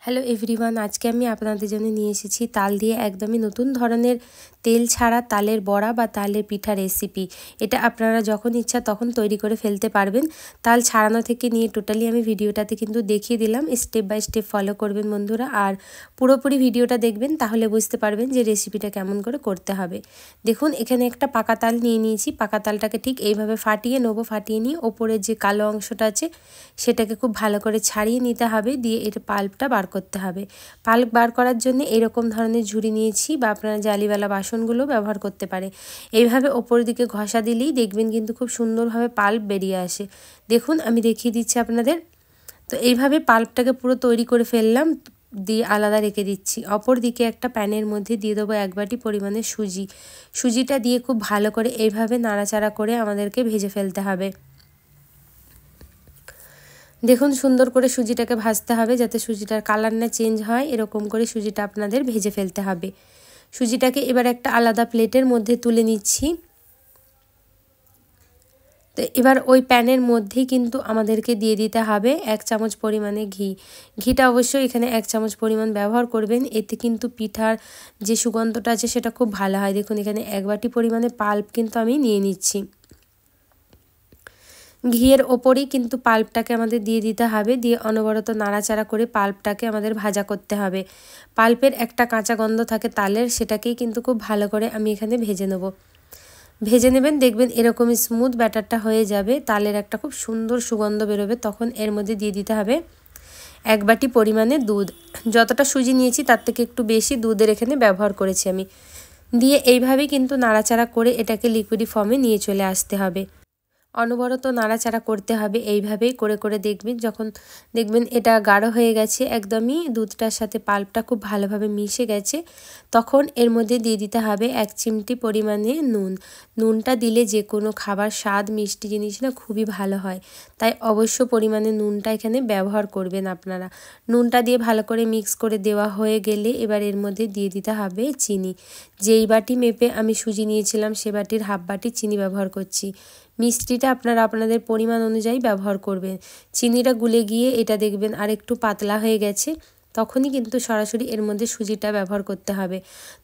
Hello everyone, আজকে আমি আপনাদের জন্য নিয়ে এসেছি তাল দিয়ে একদমই নতুন ধরনের তেল ছাড়া তালের বড়া বা তালের পিঠা রেসিপি। এটা আপনারা যখন ইচ্ছা তখন তৈরি করে ফেলতে পারবেন। তাল ছাড়ানো থেকে নিয়ে টোটালি আমি ভিডিওটাতে কিন্তু দেখিয়ে দিলাম, স্টেপ বাই স্টেপ ফলো করবেন বন্ধুরা, আর পুরোপুরি ভিডিওটা দেখবেন, তাহলে বুঝতে পারবেন যে রেসিপিটা কেমন করে করতে হবে। দেখুন, এখানে একটা পাকা তাল নিয়ে নিয়েছি। পাকা তালটাকে ঠিক এইভাবে ফাটিয়ে নেবো। ফাটিয়ে নিয়ে ওপরের যে কালো অংশটা আছে সেটাকে খুব ভালো করে ছাড়িয়ে নিতে হবে, দিয়ে এটা পাল্পটা বার করতে হবে। পাল্প বার করার জন্য এরকম ধরনের ঝুড়ি নিয়েছি, বা আপনারা জালিওয়ালা বাসনগুলো ব্যবহার করতে পারে। এইভাবে ওপর দিকে ঘষা দিলেই দেখবেন কিন্তু খুব সুন্দরভাবে পাল্প বেরিয়ে আসে। দেখুন, আমি দেখিয়ে দিচ্ছি আপনাদের। তো এইভাবে পাল্পটাকে পুরো তৈরি করে ফেললাম, দিয়ে আলাদা রেখে দিচ্ছি। অপর দিকে একটা প্যানের মধ্যে দিয়ে দেবো 1 বাটি পরিমাণে সুজি। সুজিটা দিয়ে খুব ভালো করে এইভাবে নাড়াচাড়া করে আমাদেরকে ভেজে ফেলতে হবে। দেখুন, সুন্দর করে সুজিটাকে ভাজতে হবে যাতে সুজিটার কালার না চেঞ্জ হয়। এরকম করে সুজিটা আপনাদের ভেজে ফেলতে হবে। সুজিটাকে এবার একটা আলাদা প্লেটের মধ্যে তুলে নিচ্ছি। তো এবার ওই প্যানের মধ্যেই কিন্তু আমাদেরকে দিয়ে দিতে হবে 1 চামচ পরিমাণে ঘি। ঘিটা অবশ্যই এখানে 1 চামচ পরিমাণ ব্যবহার করবেন, এতে কিন্তু পিঠার যে সুগন্ধটা আছে সেটা খুব ভালো হয়। দেখুন, এখানে 1 বাটি পরিমাণে পাল্প কিন্তু আমি নিয়ে নিচ্ছি। ঘিয়ের ওপরেই কিন্তু পাল্পটাকে আমাদের দিয়ে দিতে হবে, দিয়ে অনবরত নাড়াচাড়া করে পাল্পটাকে আমাদের ভাজা করতে হবে। পাল্পের একটা কাঁচা গন্ধ থাকে তালের, সেটাকেই কিন্তু খুব ভালো করে আমি এখানে ভেজে নেব। ভেজে নেবেন, দেখবেন এরকমই স্মুথ ব্যাটারটা হয়ে যাবে, তালের একটা খুব সুন্দর সুগন্ধ বেরোবে। তখন এর মধ্যে দিয়ে দিতে হবে 1 বাটি পরিমাণে দুধ। যতটা সুজি নিয়েছি তার থেকে একটু বেশি দুধের এখানে ব্যবহার করেছি আমি। দিয়ে এইভাবেই কিন্তু নাড়াচাড়া করে এটাকে লিকুইড ফর্মে নিয়ে চলে আসতে হবে। অনবরত নাড়াচাড়া করতে হবে এইভাবেই করে করে দেখবেন, যখন দেখবেন এটা গাঢ় হয়ে গেছে, একদমই দুধটার সাথে পাল্পটা খুব ভালোভাবে মিশে গেছে, তখন এর মধ্যে দিয়ে দিতে হবে 1 চিমটি পরিমাণে নুন। নুনটা দিলে যে কোনো খাবার স্বাদ মিষ্টি জিনিস না খুবই ভালো হয়, তাই অবশ্য পরিমাণে নুনটা এখানে ব্যবহার করবেন আপনারা। নুনটা দিয়ে ভালো করে মিক্স করে দেওয়া হয়ে গেলে এবার এর মধ্যে দিয়ে দিতে হবে চিনি। যেই বাটি মেপে আমি সুজি নিয়েছিলাম সে বাটির হাফ বাটি চিনি ব্যবহার করছি। মিষ্টিটা আপনারা আপনাদের পরিমাণ অনুযায়ী ব্যবহার করবেন। চিনিটা গুলে গিয়ে এটা দেখবেন আর একটু পাতলা হয়ে গেছে, তখনই কিন্তু সরাসরি এর মধ্যে সুজিটা ব্যবহার করতে হবে।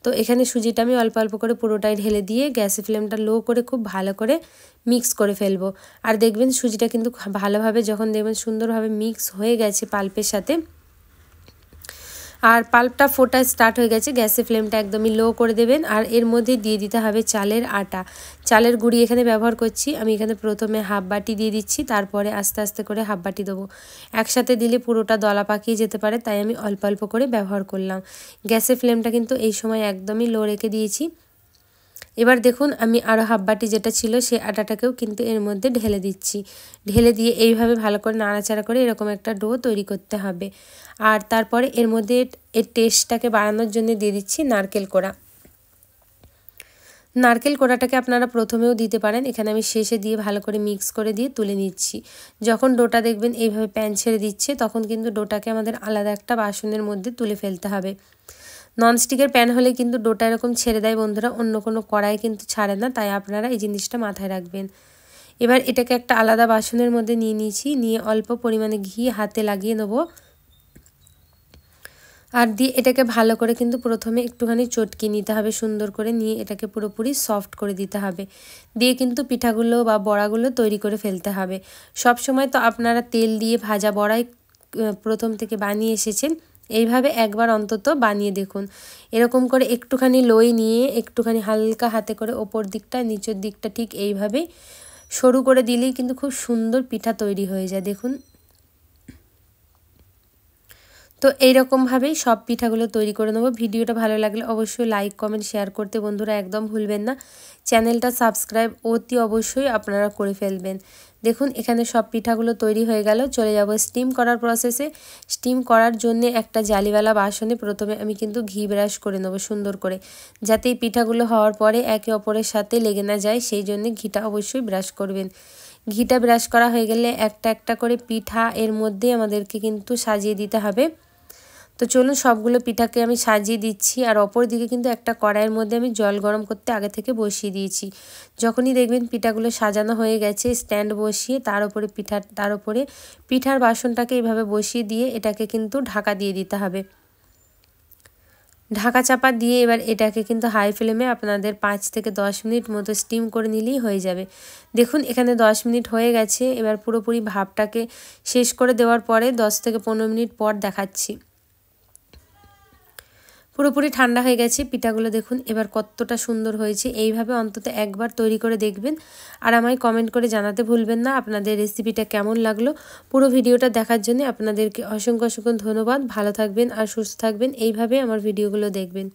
তো এখানে সুজিটা আমি অল্প অল্প করে পুরোটাই ঢেলে দিয়ে গ্যাসের ফ্লেমটা লো করে খুব ভালো করে মিক্স করে ফেলবো। আর দেখবেন সুজিটা কিন্তু ভালোভাবে যখন দেখবেন সুন্দরভাবে মিক্স হয়ে গেছে পাল্পের সাথে, আর পাল্পটা ফোটা স্টার্ট হয়ে গেছে, গ্যাসের ফ্লেমটা একদমই লো করে দেবেন। আর এর মধ্যে দিয়ে দিতে হবে চালের আটা। চালের গুঁড়ি এখানে ব্যবহার করছি আমি। এখানে প্রথমে হাফ বাটি দিয়ে দিচ্ছি, তারপরে আস্তে আস্তে করে হাফ বাটি দেবো। একসাথে দিলে পুরোটা দলা পাকিয়ে যেতে পারে, তাই আমি অল্প অল্প করে ব্যবহার করলাম। গ্যাসের ফ্লেমটা কিন্তু এই সময় একদমই লো রেখে দিয়েছি। এবার দেখুন, আমি আরও হাফ বাটি যেটা ছিল সে আটাটাকেও কিন্তু এর মধ্যে ঢেলে দিচ্ছি। ঢেলে দিয়ে এইভাবে ভালো করে নাড়াচাড়া করে এরকম একটা ডো তৈরি করতে হবে। আর তারপরে এর মধ্যে এর টেস্টটাকে বাড়ানোর জন্য দিয়ে দিচ্ছি নারকেল কোড়া। নারকেল কোড়াটাকে আপনারা প্রথমেও দিতে পারেন, এখানে আমি শেষে দিয়ে ভালো করে মিক্স করে দিয়ে তুলে নিচ্ছি। যখন ডোটা দেখবেন এইভাবে প্যান ছেড়ে দিচ্ছে, তখন কিন্তু ডোটাকে আমাদের আলাদা একটা বাসনের মধ্যে তুলে ফেলতে হবে। ননস্টিকের প্যান হলে কিন্তু ডোটা এরকম ছেড়ে দেয় বন্ধুরা, অন্য কোনো কড়াই কিন্তু ছাড়ে না, তাই আপনারা এই জিনিসটা মাথায় রাখবেন। এবার এটাকে একটা আলাদা বাসনের মধ্যে নিয়ে নিয়েছি, নিয়ে অল্প পরিমাণে ঘি হাতে লাগিয়ে নেবো। আর দিয়ে এটাকে ভালো করে কিন্তু প্রথমে একটুখানি চটকিয়ে নিতে হবে সুন্দর করে, নিয়ে এটাকে পুরোপুরি সফট করে দিতে হবে। দিয়ে কিন্তু পিঠাগুলো বা বড়াগুলো তৈরি করে ফেলতে হবে। সব সময় তো আপনারা তেল দিয়ে ভাজা বড়াই প্রথম থেকে বানিয়ে এসেছেন, এইভাবে একবার অন্তত বানিয়ে দেখুন। এরকম করে একটুখানি লই নিয়ে একটুখানি হালকা হাতে করে ওপর দিকটা নিচের দিকটা ঠিক এইভাবে সরু করে দিলেই কিন্তু খুব সুন্দর পিঠা তৈরি হয়ে যায়। দেখুন, তো এইরকমভাবেই সব পিঠাগুলো তৈরি করে নেবো। ভিডিওটা ভালো লাগলে অবশ্যই লাইক কমেন্ট শেয়ার করতে বন্ধুরা একদম ভুলবেন না। চ্যানেলটা সাবস্ক্রাইব অতি অবশ্যই আপনারা করে ফেলবেন। দেখুন, এখানে সব পিঠাগুলো তৈরি হয়ে গেল। চলে যাব স্টিম করার প্রসেসে। স্টিম করার জন্য একটা জালিওয়ালা বাসনে প্রথমে আমি কিন্তু ঘি ব্রাশ করে নেবো সুন্দর করে, যাতে এই পিঠাগুলো হওয়ার পরে একে অপরের সাথে লেগে না যায়, সেই জন্য ঘিটা অবশ্যই ব্রাশ করবেন। ঘিটা ব্রাশ করা হয়ে গেলে একটা একটা করে পিঠা এর মধ্যে আমাদেরকে কিন্তু সাজিয়ে দিতে হবে। তো চলুন সবগুলো পিঠাকে আমি সাজিয়ে দিচ্ছি। আর অপর দিকে কিন্তু একটা কড়াইয়ের মধ্যে আমি জল গরম করতে আগে থেকে বসিয়ে দিয়েছি। যখনই দেখবেন পিঠাগুলো সাজানো হয়ে গেছে, স্ট্যান্ড বসিয়ে তার উপরে পিঠার বাসনটাকে এইভাবে বসিয়ে দিয়ে এটাকে কিন্তু ঢাকা দিয়ে দিতে হবে। ঢাকা চাপা দিয়ে এবার এটাকে কিন্তু হাই ফ্লেমে আপনাদের 5 থেকে 10 মিনিট মতো স্টিম করে নিলেই হয়ে যাবে। দেখুন এখানে 10 মিনিট হয়ে গেছে। এবার পুরোপুরি ভাপটাকে শেষ করে দেওয়ার পরে 10 থেকে 15 মিনিট পর দেখাচ্ছি। পুরোপুরি ঠান্ডা হয়ে গেছে পিঠাগুলো, দেখুন এবার কতটা সুন্দর হয়েছে। এইভাবে অন্তত একবার তৈরি করে দেখবেন আর আমায় কমেন্ট করে জানাতে ভুলবেন না আপনাদের রেসিপিটা কেমন লাগলো। পুরো ভিডিওটা দেখার জন্য আপনাদেরকে অসংখ্য ধন্যবাদ। ভালো থাকবেন আর সুস্থ থাকবেন, এইভাবে আমার ভিডিওগুলো দেখবেন।